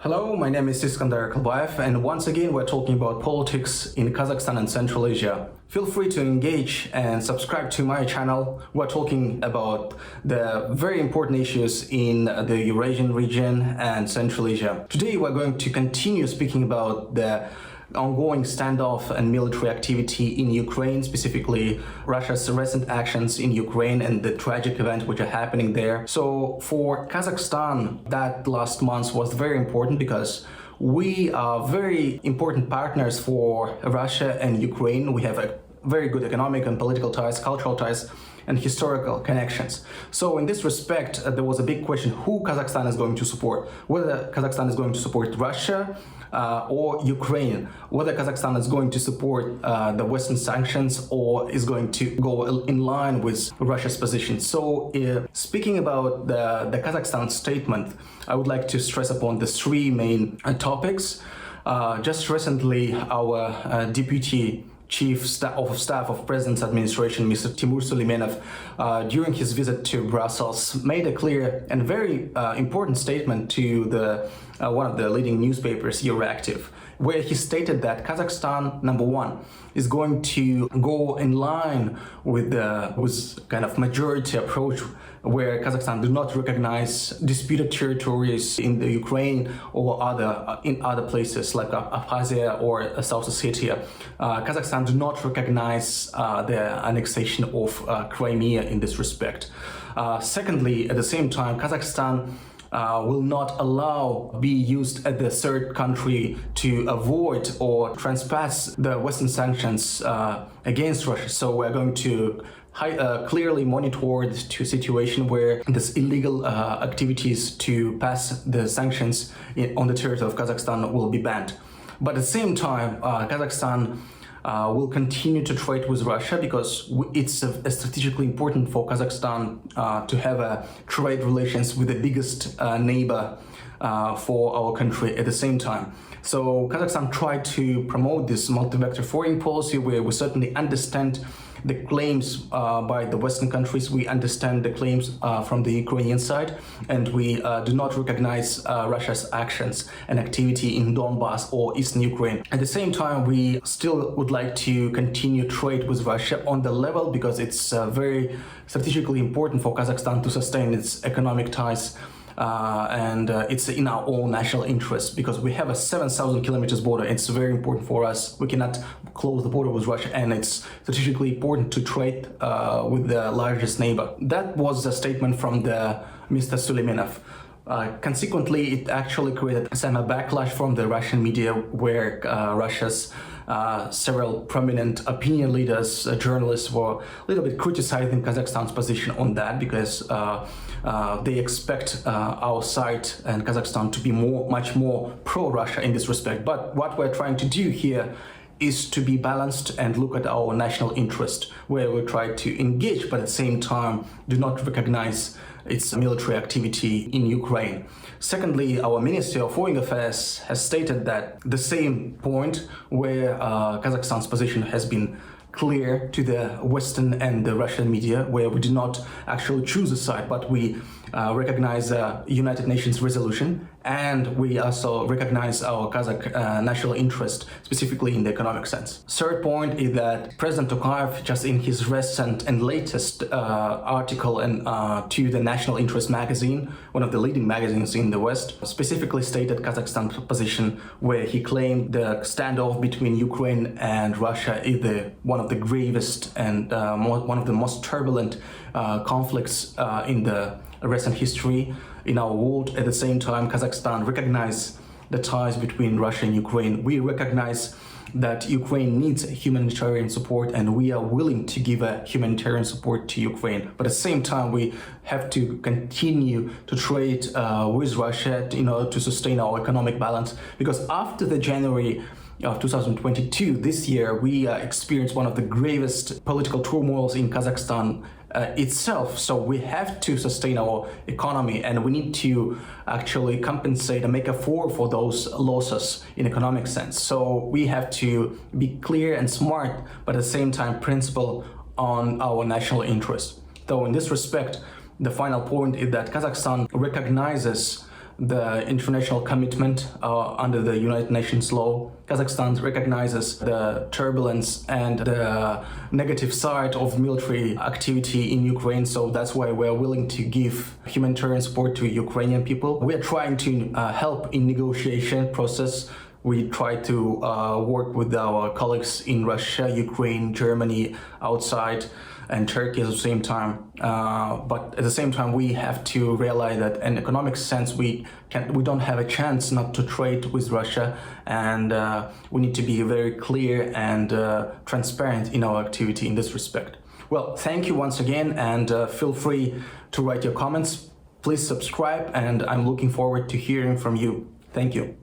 Hello, my name is Iskandar Kalbayev, and once again we're talking about politics in Kazakhstan and Central Asia. Feel free to engage and subscribe to my channel. We're talking about the very important issues in the Eurasian region and Central Asia. Today we're going to continue speaking about the ongoing standoff and military activity in Ukraine, specifically Russia's recent actions in Ukraine and the tragic events which are happening there. So for Kazakhstan, that last month was very important because we are very important partners for Russia and Ukraine. We have a very good economic and political ties, cultural ties, and historical connections. So in this respect, there was a big question who Kazakhstan is going to support. Whether Kazakhstan is going to support Russia or Ukraine, whether Kazakhstan is going to support the Western sanctions or is going to go in line with Russia's position. So speaking about the Kazakhstan statement, I would like to stress upon the three main topics. Just recently, our Deputy Chief of Staff of President's Administration, Mr. Timur Suleimanov, during his visit to Brussels, made a clear and very important statement to one of the leading newspapers, Euractiv, where he stated that Kazakhstan, number one, is going to go in line with kind of majority approach, where Kazakhstan do not recognize disputed territories in the Ukraine or in other places like Abkhazia or South Ossetia. Kazakhstan do not recognize the annexation of Crimea in this respect. Secondly, at the same time, Kazakhstan will not allow be used as the third country to avoid or trespass the Western sanctions against Russia. So we're going to clearly monitor the situation where this illegal activities to pass the sanctions on the territory of Kazakhstan will be banned. But at the same time, Kazakhstan will continue to trade with Russia because it's strategically important for Kazakhstan to have trade relations with the biggest neighbor for our country at the same time. So Kazakhstan tried to promote this multivector foreign policy where we certainly understand the claims by the Western countries, we understand the claims from the Ukrainian side, and we do not recognize Russia's actions and activity in Donbass or Eastern Ukraine. At the same time, we still would like to continue trade with Russia on the level because it's very strategically important for Kazakhstan to sustain its economic ties. And it's in our own national interest because we have a 7,000 kilometers border. It's very important for us. We cannot close the border with Russia, and it's strategically important to trade with the largest neighbor. That was a statement from the Mr. Suleimanov. Consequently, it actually created some backlash from the Russian media where Russia's several prominent opinion leaders, journalists were a little bit criticizing Kazakhstan's position on that because they expect our side and Kazakhstan to be much more pro-Russia in this respect. But what we're trying to do here is to be balanced and look at our national interest, where we try to engage, but at the same time do not recognize its military activity in Ukraine. Secondly, our Ministry of Foreign Affairs has stated that the same point where Kazakhstan's position has been clear to the Western and the Russian media, where we do not actually choose a side, but we recognize the United Nations resolution, and we also recognize our Kazakh national interest, specifically in the economic sense. Third point is that President Tokayev, just in his recent and latest article to the National Interest magazine, one of the leading magazines in the West, specifically stated Kazakhstan's position, where he claimed the standoff between Ukraine and Russia is one of the gravest and one of the most turbulent conflicts in the recent history in our world. At the same time, Kazakhstan recognizes the ties between Russia and Ukraine. We recognize that Ukraine needs humanitarian support, and we are willing to give a humanitarian support to Ukraine. But at the same time, we have to continue to trade with Russia in order to sustain our economic balance, because after the January of 2022, this year, we experienced one of the gravest political turmoils in Kazakhstan itself. So we have to sustain our economy, and we need to actually compensate and make a for those losses in economic sense. So we have to be clear and smart, but at the same time principled on our national interest. Though in this respect, the final point is that Kazakhstan recognizes the international commitment under the United Nations law. Kazakhstan recognizes the turbulence and the negative side of military activity in Ukraine, so that's why we're willing to give humanitarian support to Ukrainian people. We are trying to help in negotiation process. We try to work with our colleagues in Russia, Ukraine, Germany, outside, and Turkey at the same time. But at the same time, we have to realize that in economic sense, we don't have a chance not to trade with Russia, and we need to be very clear and transparent in our activity in this respect. Well, thank you once again, and feel free to write your comments. Please subscribe, and I'm looking forward to hearing from you. Thank you.